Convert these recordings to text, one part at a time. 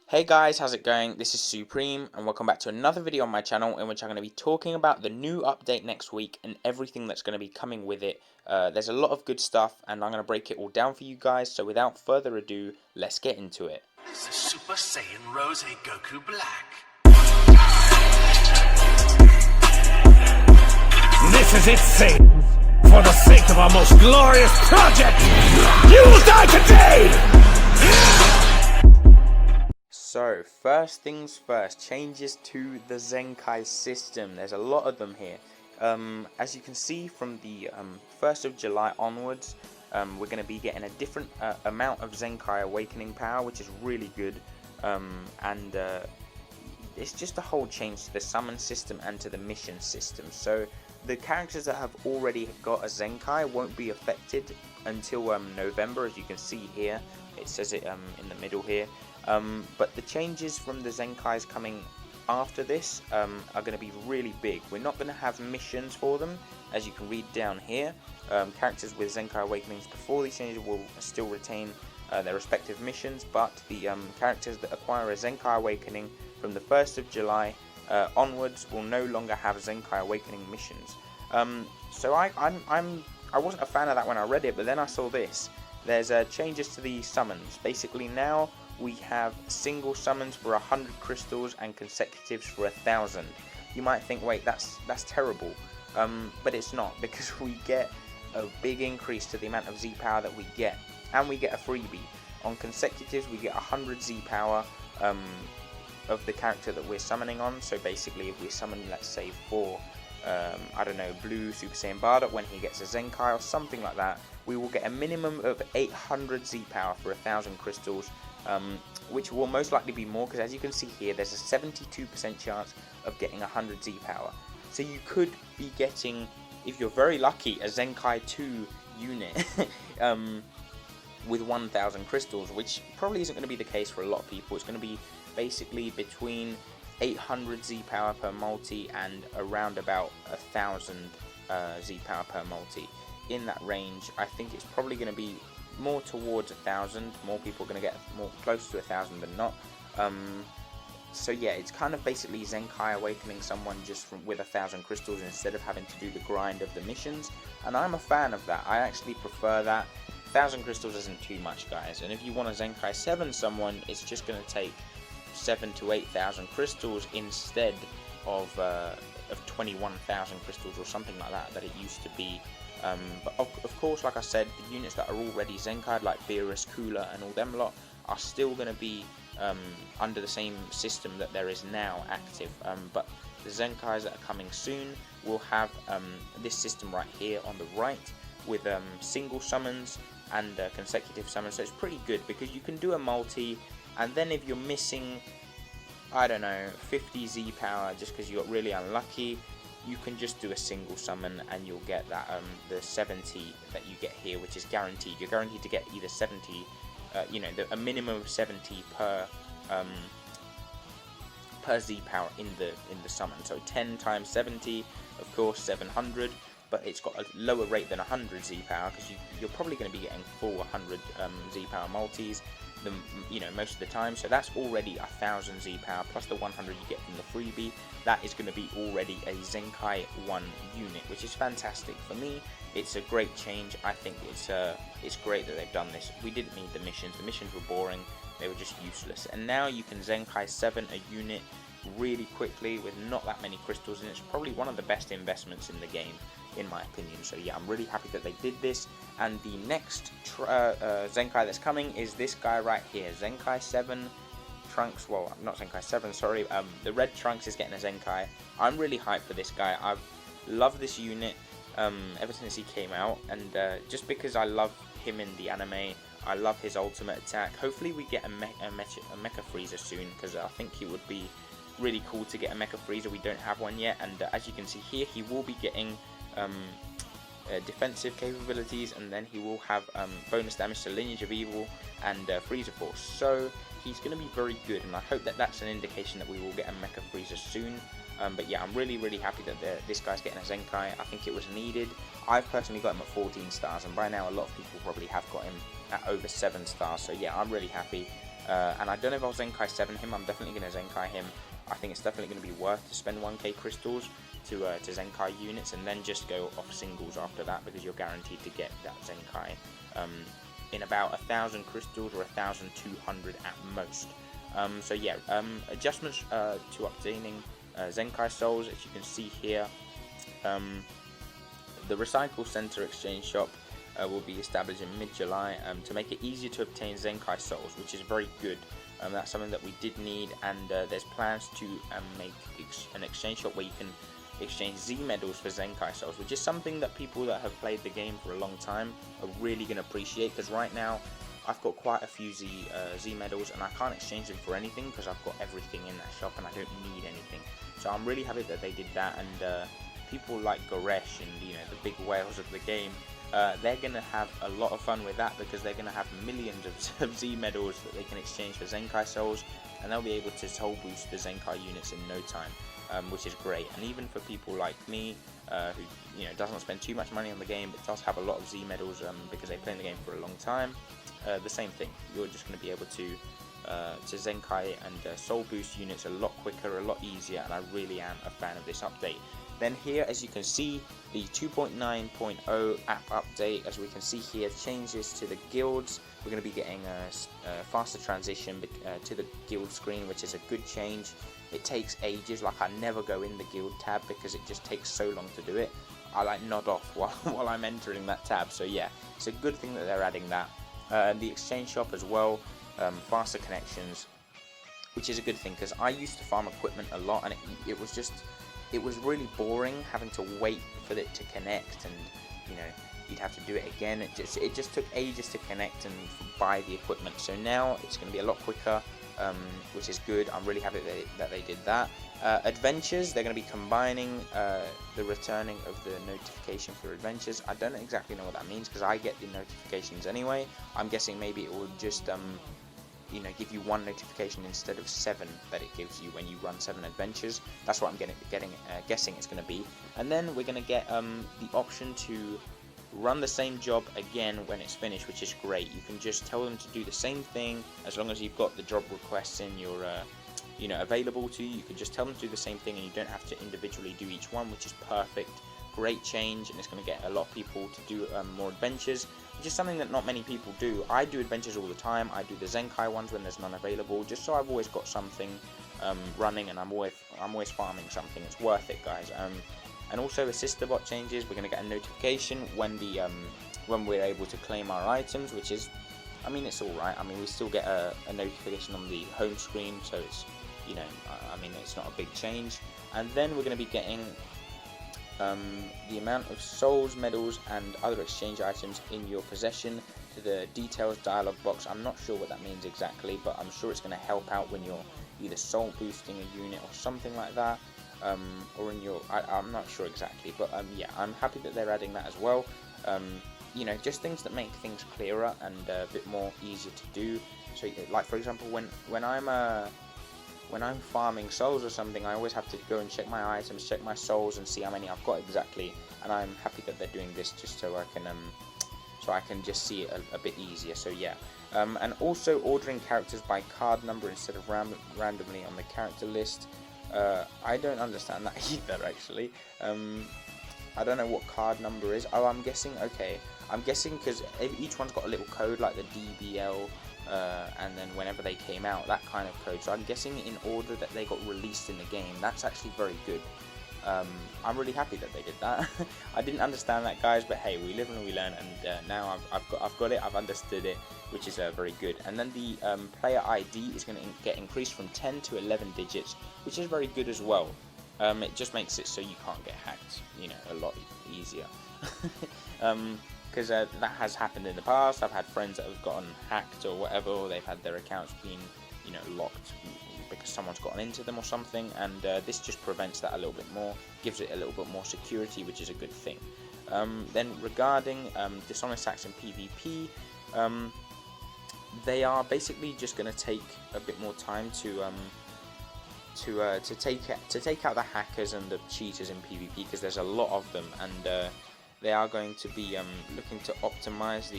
Hey guys, how's it going? This is Supreme and welcome back to another video on my channel in which I'm going to be talking about the new update next week and everything that's going to be coming with it. There's a lot of good stuff and I'm going to break it all down for you guys, so without further ado, let's get into it. This is Super Saiyan Rose Goku Black. This is it, Satan. For the sake of our most glorious project, you will die today! So, first things first, changes to the Zenkai system. There's a lot of them here. As you can see from the 1st of July onwards, we're going to be getting a different amount of Zenkai awakening power, which is really good. It's just a whole change to the summon system and to the mission system. So, the characters that have already got a Zenkai won't be affected until November, as you can see here. It says it in the middle here. But the changes from the Zenkais coming after this are going to be really big. We're not going to have missions for them, as you can read down here. Characters with Zenkai Awakenings before these changes will still retain their respective missions, but the characters that acquire a Zenkai Awakening from the 1st of July onwards will no longer have Zenkai Awakening missions. So I wasn't a fan of that when I read it, but then I saw this. There's changes to the summons. Basically now we have single summons for 100 crystals and consecutives for 1,000. You might think, wait, that's terrible, but it's not, because we get a big increase to the amount of Z power that we get, and we get a freebie. On consecutives we get 100 Z power of the character that we're summoning on. So basically, if we're summoning, let's say, for I don't know, Blue Super Saiyan Bardock, when he gets a Zenkai or something like that, we will get a minimum of 800 Z power for 1,000 crystals, which will most likely be more, because as you can see here, there's a 72% chance of getting 100 Z power. So you could be getting, if you're very lucky, a Zenkai 2 unit with 1,000 crystals, which probably isn't going to be the case for a lot of people. It's going to be basically between 800 Z power per multi and around about 1,000 Z power per multi. In that range, I think it's probably going to be more towards 1,000. More people are going to get more close to 1,000 than not. So yeah, it's kind of basically Zenkai awakening someone just with 1,000 crystals instead of having to do the grind of the missions, and I'm a fan of that. I actually prefer that. 1,000 crystals isn't too much, guys, and if you want to Zenkai 7 someone, it's just going to take 7,000 to 8,000 crystals instead of 21,000 crystals or something like that it used to be. But of course, like I said, the units that are already Zenkai'd, like Beerus, Cooler and all them lot, are still going to be under the same system that there is now active. But the Zenkais that are coming soon will have this system right here on the right, with single summons and consecutive summons. So it's pretty good, because you can do a multi, and then if you're missing, I don't know, 50 Z power just because you got really unlucky, you can just do a single summon and you'll get that the 70 that you get here, which is guaranteed. You're guaranteed to get either 70, a minimum of 70 per Z power in the summon. So 10 times 70, of course, 700. But it's got a lower rate than 100 Z power, because you're probably going to be getting full 100 Z power multis, most of the time. So that's already 1,000 Z power plus the 100 you get from the freebie. That is going to be already a Zenkai 1 unit, which is fantastic. For me, it's a great change. I think it's great that they've done this. We didn't need the missions. The missions were boring. They were just useless. And now you can Zenkai 7 a unit really quickly with not that many crystals, and it's probably one of the best investments in the game, in my opinion. So yeah, I'm really happy that they did this. And the next Zenkai that's coming is this guy right here, Zenkai 7 Trunks. Well, not Zenkai 7, sorry. The red Trunks is getting a Zenkai. I'm really hyped for this guy. I've loved this unit ever since he came out, and just because I love him in the anime, I love his ultimate attack. Hopefully we get a Mecha Freezer soon, because I think it would be really cool to get a Mecha Freezer. We don't have one yet, and as you can see here, he will be getting defensive capabilities, and then he will have bonus damage to Lineage of Evil and Freezer Force. So he's going to be very good, and I hope that that's an indication that we will get a Mecha Freezer soon. But yeah, I'm really happy that this guy's getting a Zenkai. I think it was needed. I've personally got him at 14 stars, and by now a lot of people probably have got him at over 7 stars. So yeah, I'm really happy. And I don't know if I'll Zenkai 7 him. I'm definitely going to Zenkai him. I think it's definitely going to be worth to spend 1k crystals to Zenkai units, and then just go off singles after that, because you're guaranteed to get that Zenkai in about 1,000 crystals or 1,200 at most. So yeah, adjustments to obtaining Zenkai souls, as you can see here. The Recycle Center exchange shop will be established in mid-July to make it easier to obtain Zenkai souls, which is very good. That's something that we did need, and there's plans to make an exchange shop where you can exchange Z medals for Zenkai souls, which is something that people that have played the game for a long time are really going to appreciate, because right now I've got quite a few Z medals and I can't exchange them for anything because I've got everything in that shop and I don't need anything. So I'm really happy that they did that, and people like Goresh and the big whales of the game, they're going to have a lot of fun with that, because they're going to have millions of Z medals that they can exchange for Zenkai souls, and they'll be able to soul boost the Zenkai units in no time, which is great. And even for people like me, who doesn't spend too much money on the game but does have a lot of Z medals because they play in the game for a long time, the same thing. You're just going to be able to Zenkai and soul boost units a lot quicker, a lot easier, and I really am a fan of this update. Then here, as you can see, the 2.9.0 app update, as we can see here, changes to the guilds. We're going to be getting a faster transition to the guild screen, which is a good change. It takes ages, like I never go in the guild tab because it just takes so long to do it. I like nod off while I'm entering that tab, so yeah, it's a good thing that they're adding that. The exchange shop as well, faster connections, which is a good thing, because I used to farm equipment a lot, and it was really boring having to wait for it to connect, and you'd have to do it again. It just took ages to connect and buy the equipment. So now it's going to be a lot quicker, which is good. I'm really happy that they did that. Adventures, they're going to be combining the returning of the notification for adventures. I don't exactly know what that means, because I get the notifications anyway. I'm guessing maybe it will just give you one notification instead of 7 that it gives you when you run 7 adventures. That's what I'm guessing it's going to be. And then we're going to get the option to run the same job again when it's finished, which is great. You can just tell them to do the same thing as long as you've got the job requests in your available to you. You can just tell them to do the same thing, and you don't have to individually do each one, which is perfect. Great change, and it's going to get a lot of people to do more adventures, which is something that not many people do. I do adventures all the time. I do the Zenkai ones when there's none available, just so I've always got something running, and I'm always farming something. It's worth it, guys. And also assistor bot changes. We're going to get a notification when we're able to claim our items, which is, it's all right. We still get a notification on the home screen, so it's it's not a big change. And then we're going to be getting the amount of souls, medals, and other exchange items in your possession to the details dialog box. I'm not sure what that means exactly, but I'm sure it's going to help out when you're either soul boosting a unit or something like that, or in your, I'm not sure exactly, but yeah, I'm happy that they're adding that as well. Just things that make things clearer and a bit more easier to do. So, like for example, when I'm farming souls or something, I always have to go and check my items, check my souls, and see how many I've got exactly. And I'm happy that they're doing this just so I can just see it a bit easier. So yeah, and also ordering characters by card number instead of randomly on the character list. I don't understand that either, actually. I don't know what card number is. Oh, I'm guessing. Okay, I'm guessing because each one's got a little code, like the DBL. And then whenever they came out, that kind of code. So I'm guessing in order that they got released in the game. That's actually very good. I'm really happy that they did that. I didn't understand that, guys, but hey, we live and we learn, and now I've got it, I've understood it, which is very good. And then the player ID is going to get increased from 10 to 11 digits, which is very good as well. It just makes it so you can't get hacked, a lot easier. Because that has happened in the past. I've had friends that have gotten hacked or whatever, or they've had their accounts being, locked because someone's gotten into them or something, and this just prevents that a little bit more, gives it a little bit more security, which is a good thing. Then regarding dishonest acts in PvP, they are basically just going to take a bit more time to take out the hackers and the cheaters in PvP, because there's a lot of them, and they are going to be looking to optimize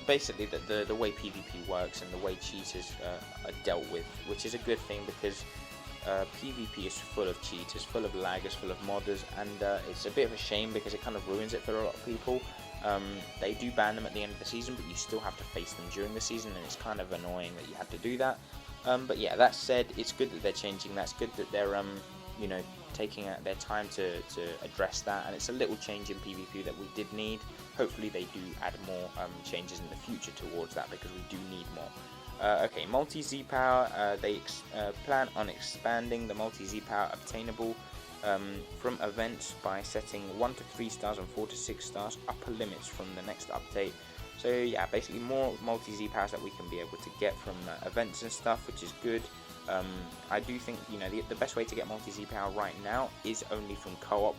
basically the way PvP works and the way cheaters are dealt with, which is a good thing because PvP is full of cheaters, full of laggers, full of modders, and it's a bit of a shame because it kind of ruins it for a lot of people. They do ban them at the end of the season, but you still have to face them during the season, and it's kind of annoying that you have to do that. But yeah, that said, it's good that they're changing. That's good that they're you know, taking their time to address that, and it's a little change in PvP that we did need. Hopefully they do add more changes in the future towards that, because we do need more. Okay, multi-Z power, they plan on expanding the multi-Z power obtainable from events by setting 1 to 3 stars and 4 to 6 stars upper limits from the next update. So yeah, basically more multi-Z powers that we can be able to get from events and stuff, which is good. I do think, you know, the best way to get multi-Z power right now is only from co-op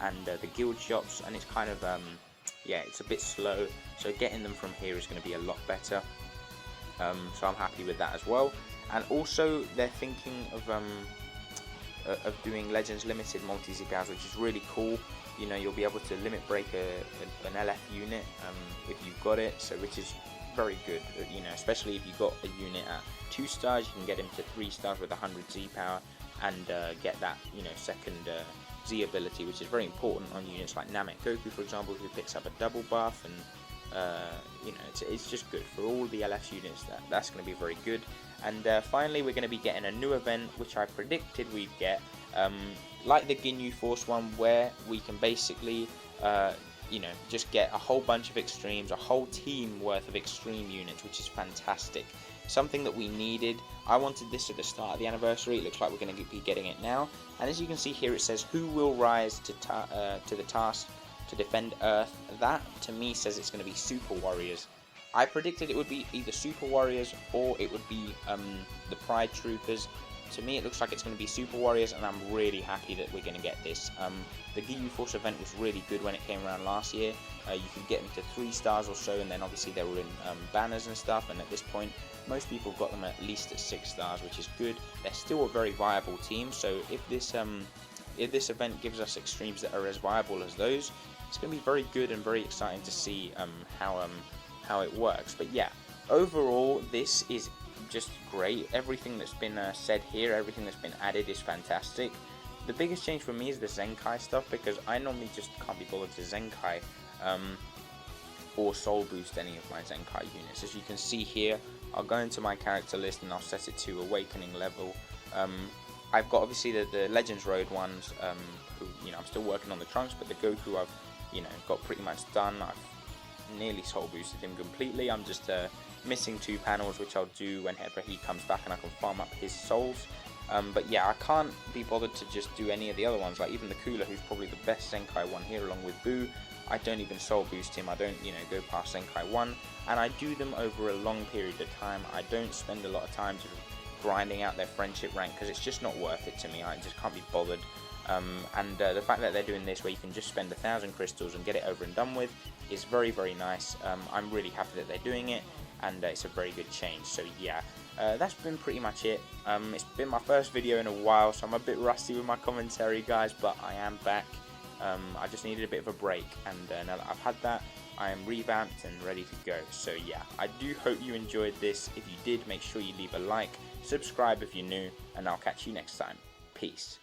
and the guild shops, and it's kind of yeah, it's a bit slow, so getting them from here is going to be a lot better. So I'm happy with that as well. And also they're thinking of doing Legends Limited multi-Z powers, which is really cool. You know, you'll be able to limit break an LF unit if you've got it, so which is very good. You know, especially if you got a unit at 2 stars, you can get him to 3 stars with 100 Z power and get that, you know, second Z ability, which is very important on units like Namek Goku, for example, who picks up a double buff, and you know, it's just good for all the LF units. That's going to be very good. And finally, we're going to be getting a new event, which I predicted we'd get, like the Ginyu Force one, where we can basically you know, just get a whole bunch of extremes, a whole team worth of extreme units, which is fantastic. Something that we needed. I wanted this at the start of the anniversary. It looks like we're going to be getting it now. And as you can see here, it says, who will rise to the task to defend Earth? That, to me, says it's going to be Super Warriors. I predicted it would be either Super Warriors or it would be the Pride Troopers. To me, it looks like it's going to be Super Warriors, and I'm really happy that we're going to get this. The Ginyu Force event was really good when it came around last year. You could get them to 3 stars or so, and then obviously they were in banners and stuff, and at this point, most people got them at least at 6 stars, which is good. They're still a very viable team, so if this event gives us extremes that are as viable as those, it's going to be very good and very exciting to see how it works. But yeah, overall, this is just great. Everything that's been said here, everything that's been added is fantastic. The biggest change for me is the Zenkai stuff, because I normally just can't be bothered to Zenkai or soul boost any of my Zenkai units. As you can see here, I'll go into my character list and I'll set it to awakening level. I've got obviously the Legends Road ones, who, you know, I'm still working on the Trunks, but the Goku I've, you know, got pretty much done. I've nearly soul boosted him completely. I'm just missing 2 panels, which I'll do whenever he comes back and I can farm up his souls. But yeah, I can't be bothered to just do any of the other ones, like even the Cooler, who's probably the best Zenkai one here, along with Boo. I don't even soul boost him. I don't, you know, go past Zenkai 1, and I do them over a long period of time. I don't spend a lot of time just grinding out their friendship rank, because it's just not worth it to me. I just can't be bothered. And the fact that they're doing this, where you can just spend 1,000 crystals and get it over and done with, is very, very nice. I'm really happy that they're doing it, and it's a very good change. So yeah, that's been pretty much it. It's been my first video in a while, so I'm a bit rusty with my commentary, guys, but I am back. I just needed a bit of a break, and now that I've had that, I am revamped and ready to go. So yeah, I do hope you enjoyed this. If you did, make sure you leave a like, subscribe if you're new, and I'll catch you next time. Peace.